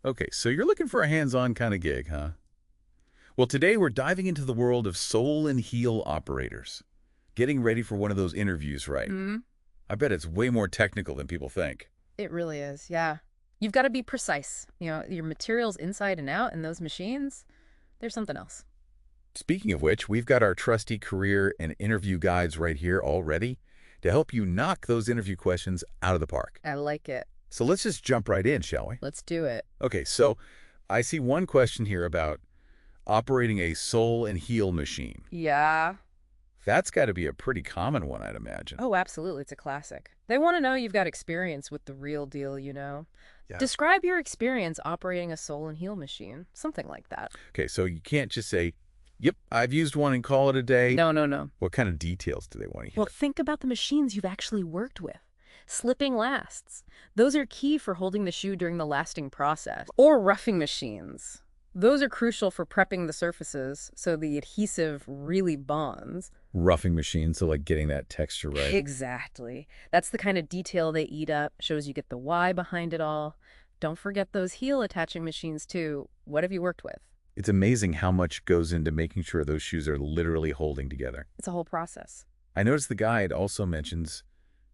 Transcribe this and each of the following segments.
Okay, so you're looking for a hands-on kind of gig, huh? Well, today we're diving into the world of sole and heel operators. Getting ready for one of those interviews, right? Hmm. I bet it's way more technical than people think. It really is, yeah. You've got to be precise. Your materials inside and out and those machines, there's something else. Speaking of which, we've got our trusty career and interview guides right here all ready to help you knock those interview questions out of the park. I like it. So let's just jump right in, shall we? Let's do it. Okay, so I see one question here about operating a sole and heel machine. Yeah. That's got to be a pretty common one, I'd imagine. Oh, absolutely. It's a classic. They want to know you've got experience with the real deal. Yeah. Describe your experience operating a sole and heel machine. Something like that. Okay, so you can't just say, yep, I've used one and call it a day. No, no, no. What kind of details do they want to hear? Well, think about the machines you've actually worked with. Slipping lasts. Those are key for holding the shoe during the lasting process. Or roughing machines. Those are crucial for prepping the surfaces so the adhesive really bonds. Roughing machines, so like getting that texture right. Exactly. That's the kind of detail they eat up, shows you get the why behind it all. Don't forget those heel attaching machines too. What have you worked with? It's amazing how much goes into making sure those shoes are literally holding together. It's a whole process. I noticed the guide also mentions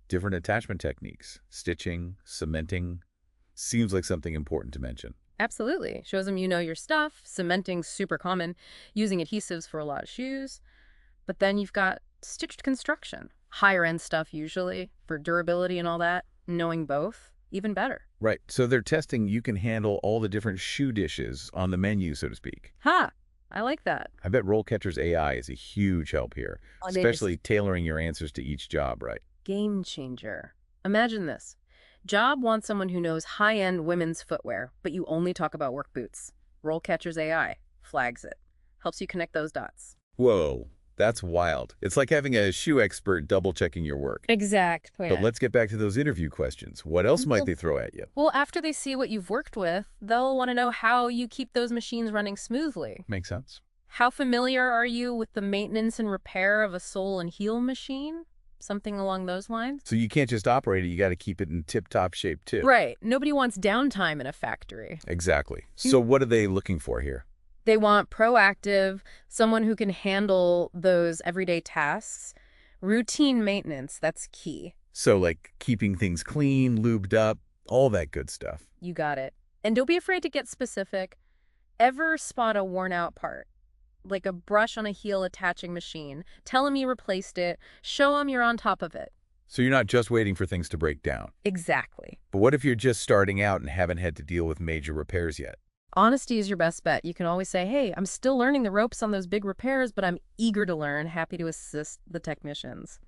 different attachment techniques, stitching, cementing. Seems like something important to mention. Absolutely. Shows them you know your stuff. Cementing's super common. Using adhesives for a lot of shoes. But then you've got stitched construction. Higher end stuff usually for durability and all that. Knowing both, even better. Right, so they're testing you can handle all the different shoe dishes on the menu, so to speak. Ha! I like that. I bet RoleCatcher's AI is a huge help here, Oh, it is. especially tailoring your answers to each job, right? Game changer. Imagine this. Job wants someone who knows high-end women's footwear, but you only talk about work boots. RoleCatcher's AI flags it. Helps you connect those dots. Whoa, that's wild. It's like having a shoe expert double-checking your work. Exactly. But let's get back to those interview questions. What else might they throw at you? Well, after they see what you've worked with, they'll want to know how you keep those machines running smoothly. Makes sense. How familiar are you with the maintenance and repair of a sole and heel machine? Something along those lines? So you can't just operate it, you got to keep it in tip-top shape too. Right. Nobody wants downtime in a factory. Exactly. So what are they looking for here? They want proactive, someone who can handle those everyday tasks. Routine maintenance, that's key. So like keeping things clean, lubed up, all that good stuff. You got it. And don't be afraid to get specific. Ever spot a worn out part? Like a brush on a heel attaching machine. Tell them you replaced it. Show them you're on top of it. So you're not just waiting for things to break down. Exactly. But what if you're just starting out and haven't had to deal with major repairs yet? Honesty is your best bet. You can always say, hey, I'm still learning the ropes on those big repairs, but I'm eager to learn, happy to assist the technicians.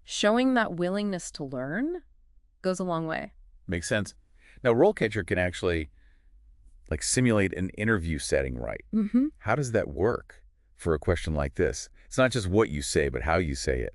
Showing that willingness to learn goes a long way. Makes sense. Now, RoleCatcher can actually like simulate an interview setting, right? Mm-hmm. How does that work for a question like this? It's not just what you say, but how you say it.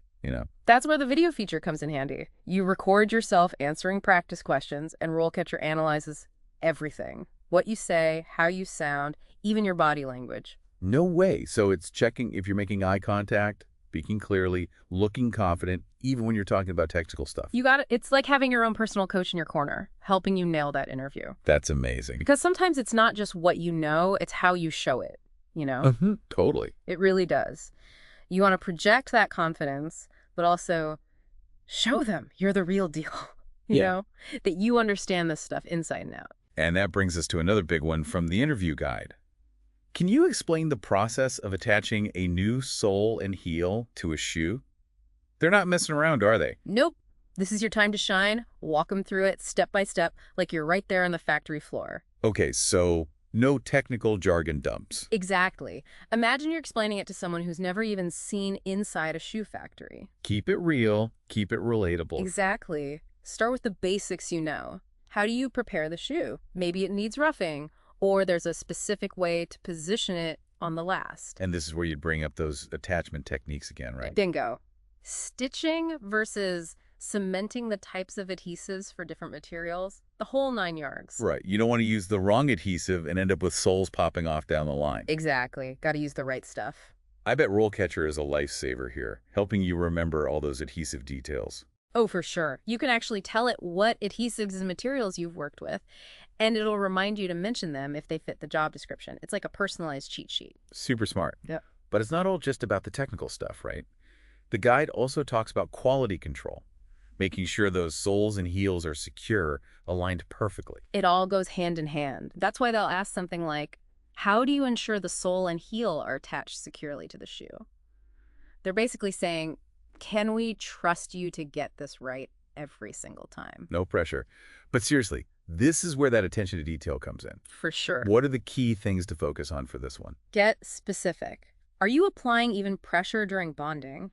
That's where the video feature comes in handy. You record yourself answering practice questions, and RoleCatcher analyzes everything. What you say, how you sound, even your body language. No way. So it's checking if you're making eye contact, speaking clearly, looking confident, even when you're talking about technical stuff. You got it. It's like having your own personal coach in your corner, helping you nail that interview. That's amazing. Because sometimes it's not just what you know, it's how you show it. Totally. It really does. You want to project that confidence, but also show them you're the real deal, that you understand this stuff inside and out. And that brings us to another big one from the interview guide. Can you explain the process of attaching a new sole and heel to a shoe? They're not messing around, are they? Nope. This is your time to shine. Walk them through it step by step, like you're right there on the factory floor. Okay, so no technical jargon dumps. Exactly. Imagine you're explaining it to someone who's never even seen inside a shoe factory. Keep it real, keep it relatable. Exactly. Start with the basics you know. How do you prepare the shoe? Maybe it needs roughing, or there's a specific way to position it on the last. And this is where you'd bring up those attachment techniques again, right? Bingo. Stitching versus cementing the types of adhesives for different materials, the whole 9 yards. Right. You don't want to use the wrong adhesive and end up with soles popping off down the line. Exactly. Got to use the right stuff. I bet RoleCatcher is a lifesaver here, helping you remember all those adhesive details. Oh, for sure. You can actually tell it what adhesives and materials you've worked with, And it'll remind you to mention them if they fit the job description. It's like a personalized cheat sheet. Super smart. Yep. But it's not all just about the technical stuff, right? The guide also talks about quality control, making sure those soles and heels are secure, aligned perfectly. It all goes hand in hand. That's why they'll ask something like, how do you ensure the sole and heel are attached securely to the shoe? They're basically saying, can we trust you to get this right every single time? No pressure. But seriously, this is where that attention to detail comes in. For sure. What are the key things to focus on for this one? Get specific. Are you applying even pressure during bonding?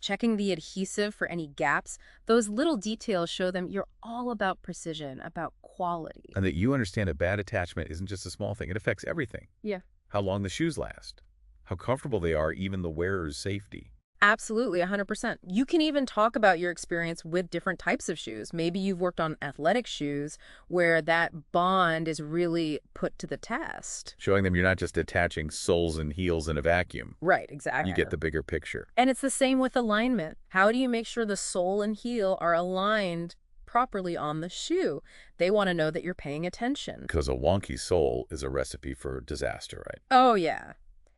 Checking the adhesive for any gaps? Those little details show them you're all about precision, about quality. And that you understand a bad attachment isn't just a small thing. It affects everything. Yeah. How long the shoes last, how comfortable they are, even the wearer's safety. Absolutely, 100%. You can even talk about your experience with different types of shoes. Maybe you've worked on athletic shoes where that bond is really put to the test. Showing them you're not just attaching soles and heels in a vacuum. Right, exactly. You get the bigger picture. And it's the same with alignment. How do you make sure the sole and heel are aligned properly on the shoe? They want to know that you're paying attention. Because a wonky sole is a recipe for disaster, right? Oh, yeah.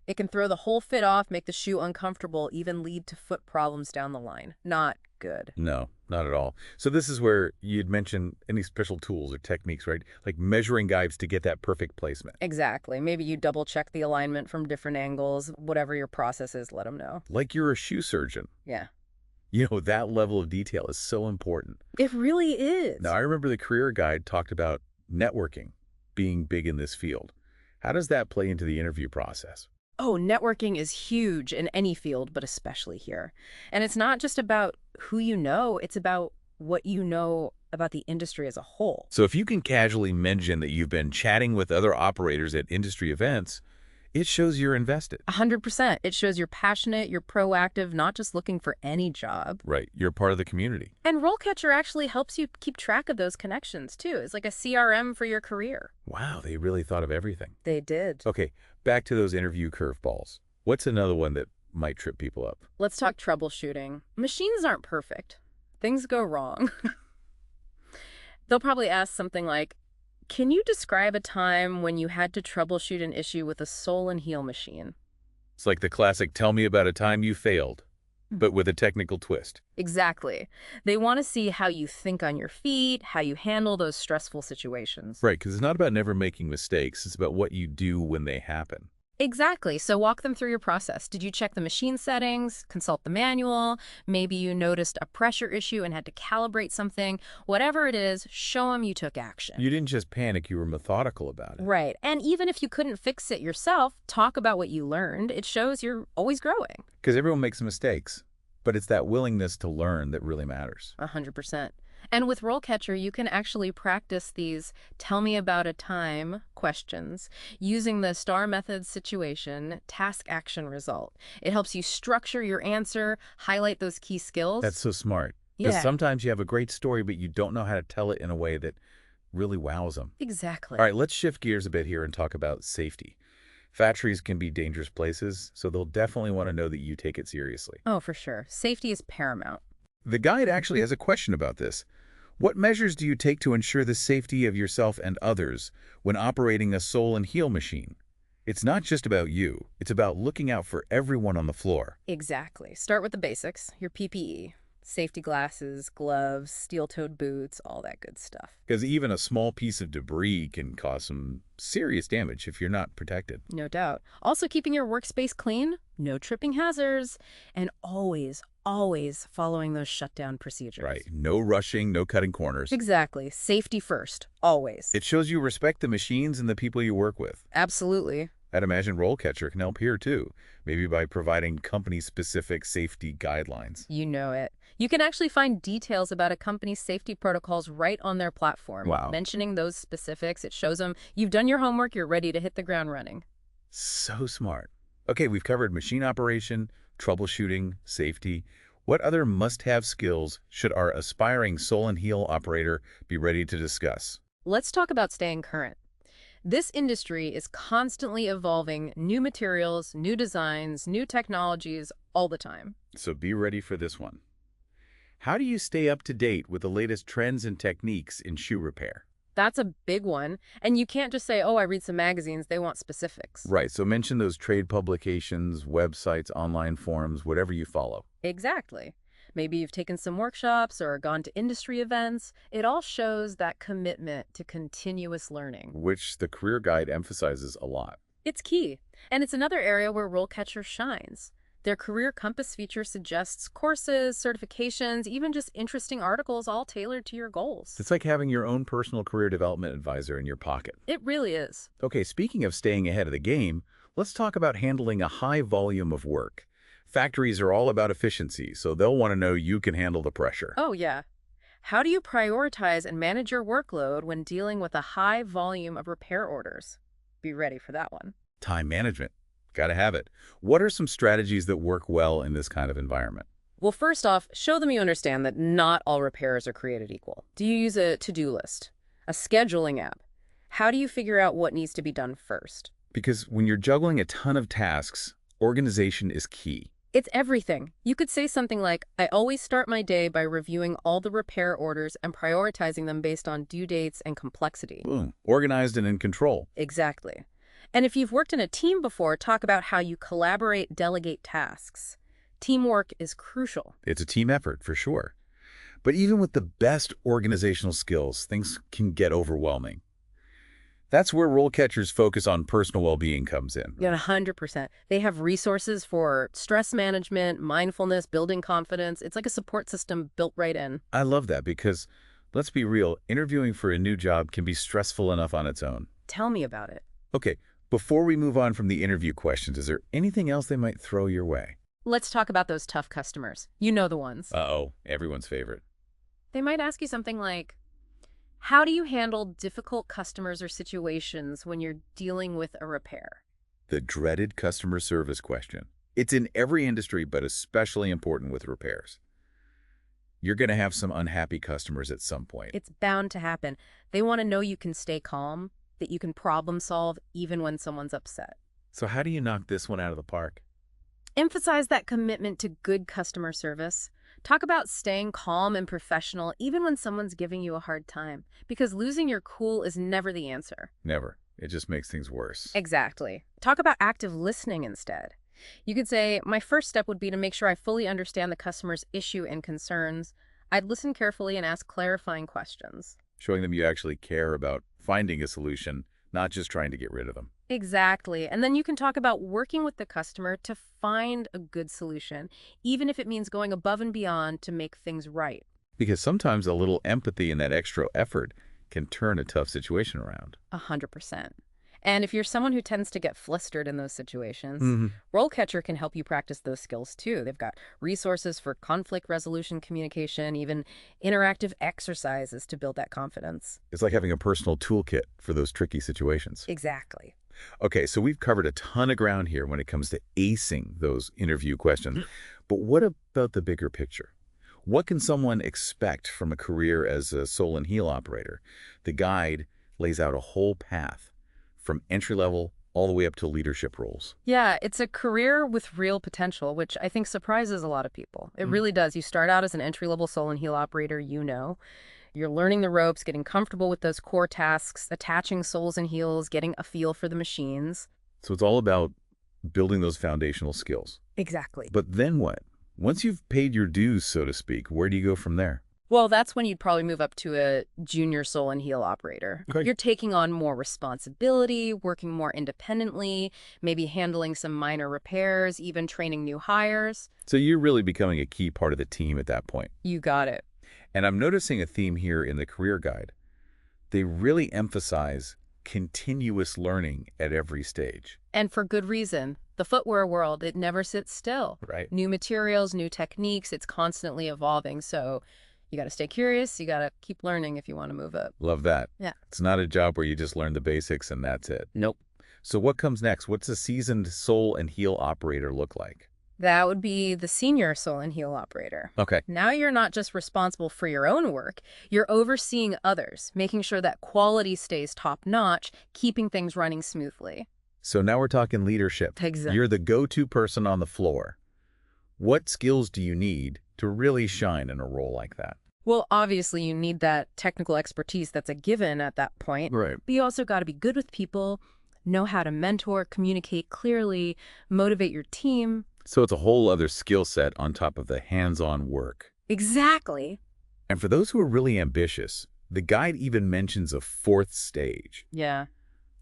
It can throw the whole fit off, make the shoe uncomfortable, even lead to foot problems down the line. Not good. No, not at all. So this is where you'd mention any special tools or techniques, right? Like measuring guides to get that perfect placement. Exactly. Maybe you double check the alignment from different angles. Whatever your process is, let them know. Like you're a shoe surgeon. Yeah. You know, that level of detail is so important. It really is. Now, I remember the career guide talked about networking being big in this field. How does that play into the interview process? Oh, networking is huge in any field, but especially here. And it's not just about who you know, it's about what you know about the industry as a whole. So if you can casually mention that you've been chatting with other operators at industry events, it shows you're invested. 100%. It shows you're passionate, you're proactive, not just looking for any job. Right. You're part of the community. And RoleCatcher actually helps you keep track of those connections, too. It's like a CRM for your career. Wow, they really thought of everything. They did. Okay, back to those interview curveballs. What's another one that might trip people up? Let's talk troubleshooting. Machines aren't perfect. Things go wrong. They'll probably ask something like, can you describe a time when you had to troubleshoot an issue with a sole and heel machine? It's like the classic, tell me about a time you failed, but with a technical twist. Exactly. They want to see how you think on your feet, how you handle those stressful situations. Right, because it's not about never making mistakes. It's about what you do when they happen. Exactly. So walk them through your process. Did you check the machine settings, consult the manual? Maybe you noticed a pressure issue and had to calibrate something. Whatever it is, show them you took action. You didn't just panic, you were methodical about it. Right. And even if you couldn't fix it yourself, talk about what you learned. It shows you're always growing. Because everyone makes mistakes, but it's that willingness to learn that really matters. 100%. And with RoleCatcher, you can actually practice these tell me about a time questions using the STAR method: situation, task, action, result. It helps you structure your answer, highlight those key skills. That's so smart. Because Yeah. sometimes you have a great story, but you don't know how to tell it in a way that really wows them. Exactly. All right, let's shift gears a bit here and talk about safety. Factories can be dangerous places, so they'll definitely want to know that you take it seriously. Oh, for sure. Safety is paramount. The guide actually has a question about this. What measures do you take to ensure the safety of yourself and others when operating a sole and heel machine? It's not just about you. It's about looking out for everyone on the floor. Exactly. Start with the basics, your PPE. Safety glasses, gloves, steel-toed boots, all that good stuff. Because even a small piece of debris can cause some serious damage if you're not protected. No doubt. Also keeping your workspace clean, no tripping hazards, and always following those shutdown procedures. Right. No rushing, no cutting corners. Exactly. Safety first, always. It shows you respect the machines and the people you work with. Absolutely. I'd imagine RoleCatcher can help here too, maybe by providing company-specific safety guidelines. You know it. You can actually find details about a company's safety protocols right on their platform. Wow. Mentioning those specifics, it shows them you've done your homework, you're ready to hit the ground running. So smart. Okay, we've covered machine operation, troubleshooting, safety. What other must-have skills should our aspiring sole and heel operator be ready to discuss? Let's talk about staying current. This industry is constantly evolving new materials, new designs, new technologies all the time. So be ready for this one. How do you stay up to date with the latest trends and techniques in shoe repair? That's a big one. And you can't just say, oh, I read some magazines. They want specifics. Right, so mention those trade publications, websites, online forums, whatever you follow. Exactly. Maybe you've taken some workshops or gone to industry events. It all shows that commitment to continuous learning. Which the career guide emphasizes a lot. It's key. And it's another area where RoleCatcher shines. Their Career Compass feature suggests courses, certifications, even just interesting articles all tailored to your goals. It's like having your own personal career development advisor in your pocket. It really is. Okay, speaking of staying ahead of the game, let's talk about handling a high volume of work. Factories are all about efficiency, so they'll want to know you can handle the pressure. Oh, yeah. How do you prioritize and manage your workload when dealing with a high volume of repair orders? Be ready for that one. Time management. Gotta have it. What are some strategies that work well in this kind of environment? Well, first off, show them you understand that not all repairs are created equal. Do you use a to-do list? A scheduling app? How do you figure out what needs to be done first? Because when you're juggling a ton of tasks, organization is key. It's everything. You could say something like, I always start my day by reviewing all the repair orders and prioritizing them based on due dates and complexity. Boom. Organized and in control. Exactly. And if you've worked in a team before, talk about how you collaborate, delegate tasks. Teamwork is crucial. It's a team effort, for sure. But even with the best organizational skills, things can get overwhelming. That's where RoleCatcher's focus on personal well-being comes in. Yeah, 100%. They have resources for stress management, mindfulness, building confidence. It's like a support system built right in. I love that because, let's be real, interviewing for a new job can be stressful enough on its own. Tell me about it. Okay, before we move on from the interview questions, is there anything else they might throw your way? Let's talk about those tough customers. You know the ones. Uh-oh, everyone's favorite. They might ask you something like, how do you handle difficult customers or situations when you're dealing with a repair? The dreaded customer service question. It's in every industry, but especially important with repairs. You're going to have some unhappy customers at some point. It's bound to happen. They want to know you can stay calm, that you can problem solve even when someone's upset. So how do you knock this one out of the park? Emphasize that commitment to good customer service. Talk about staying calm and professional even when someone's giving you a hard time, because losing your cool is never the answer. Never. It just makes things worse. Exactly. Talk about active listening instead. You could say, my first step would be to make sure I fully understand the customer's issue and concerns. I'd listen carefully and ask clarifying questions. Showing them you actually care about finding a solution, not just trying to get rid of them. Exactly. And then you can talk about working with the customer to find a good solution, even if it means going above and beyond to make things right. Because sometimes a little empathy and that extra effort can turn a tough situation around. 100%. And if you're someone who tends to get flustered in those situations, RoleCatcher can help you practice those skills too. They've got resources for conflict resolution, communication, even interactive exercises to build that confidence. It's like having a personal toolkit for those tricky situations. Exactly. Okay, so we've covered a ton of ground here when it comes to acing those interview questions. But what about the bigger picture? What can someone expect from a career as a sole and heel operator? The guide lays out a whole path from entry-level all the way up to leadership roles. Yeah, it's a career with real potential, which I think surprises a lot of people. It really does. You start out as an entry-level sole and heel operator, you know. You're learning the ropes, getting comfortable with those core tasks, attaching soles and heels, getting a feel for the machines. So it's all about building those foundational skills. Exactly. But then what? Once you've paid your dues, so to speak, where do you go from there? Well, that's when you'd probably move up to a junior sole and heel operator. Okay. You're taking on more responsibility, working more independently, maybe handling some minor repairs, even training new hires. So you're really becoming a key part of the team at that point. You got it. And I'm noticing a theme here in the career guide. They really emphasize continuous learning at every stage. And for good reason. The footwear world, it never sits still. Right. New materials, new techniques, it's constantly evolving. So you got to stay curious. You got to keep learning if you want to move up. Love that. Yeah. It's not a job where you just learn the basics and that's it. Nope. So what comes next? What's a seasoned sole and heel operator look like? That would be the senior sole and heel operator. Okay. Now you're not just responsible for your own work, you're overseeing others, making sure that quality stays top-notch, keeping things running smoothly. So now we're talking leadership. Exactly. You're the go-to person on the floor. What skills do you need to really shine in a role like that? Well, obviously, you need that technical expertise that's a given at that point. Right. But you also got to be good with people, know how to mentor, communicate clearly, motivate your team. So it's a whole other skill set on top of the hands-on work. Exactly. And for those who are really ambitious, the guide even mentions a fourth stage: Yeah.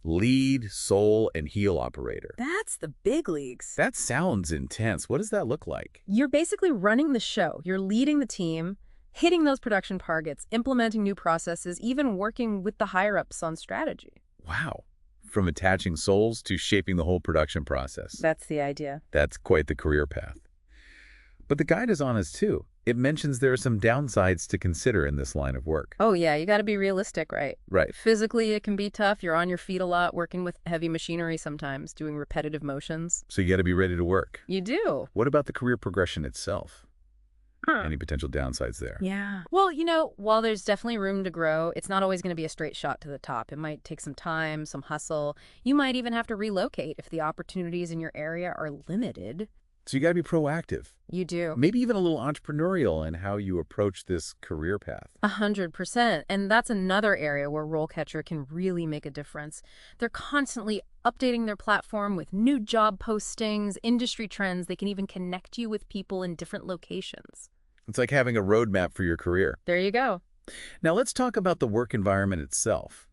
lead, sole, and heel operator. That's the big leagues. That sounds intense. What does that look like? You're basically running the show. You're leading the team, hitting those production targets, implementing new processes, even working with the higher-ups on strategy. Wow. From attaching soles to shaping the whole production process. That's the idea. That's quite the career path. But the guide is honest too. It mentions there are some downsides to consider in this line of work. Oh, yeah, you got to be realistic, right? Right. Physically, it can be tough. You're on your feet a lot, working with heavy machinery sometimes, doing repetitive motions. So you got to be ready to work. You do. What about the career progression itself? Huh. Any potential downsides there? Yeah. Well, while there's definitely room to grow, it's not always going to be a straight shot to the top. It might take some time, some hustle. You might even have to relocate if the opportunities in your area are limited. So you got to be proactive. You do. Maybe even a little entrepreneurial in how you approach this career path. 100%. And that's another area where RoleCatcher can really make a difference. They're constantly updating their platform with new job postings, industry trends. They can even connect you with people in different locations. It's like having a roadmap for your career. There you go. Now let's talk about the work environment itself.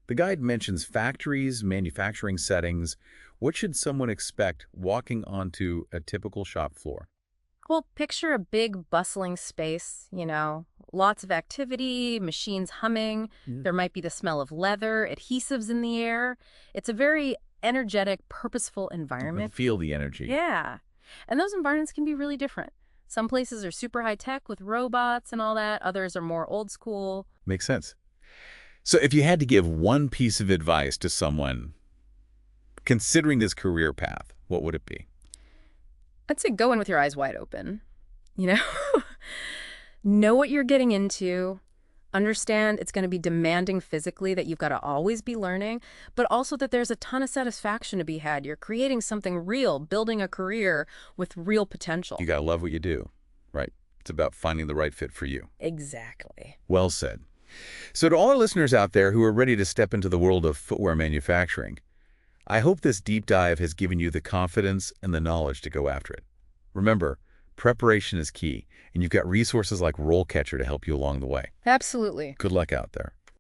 The guide mentions factories, manufacturing settings. What should someone expect walking onto a typical shop floor? Well, picture a big, bustling space, lots of activity, machines humming. There might be the smell of leather, adhesives in the air. It's a very energetic, purposeful environment. Feel the energy. Yeah. And those environments can be really different. Some places are super high-tech with robots and all that. Others are more old school. Makes sense. So if you had to give one piece of advice to someone considering this career path, what would it be? I'd say go in with your eyes wide open. Know what you're getting into. Understand it's going to be demanding physically, that you've got to always be learning, but also that there's a ton of satisfaction to be had. You're creating something real, building a career with real potential. You got to love what you do, right? It's about finding the right fit for you. Exactly. Well said. So to all our listeners out there who are ready to step into the world of footwear manufacturing, I hope this deep dive has given you the confidence and the knowledge to go after it. Remember, preparation is key, and you've got resources like RoleCatcher to help you along the way. Absolutely. Good luck out there.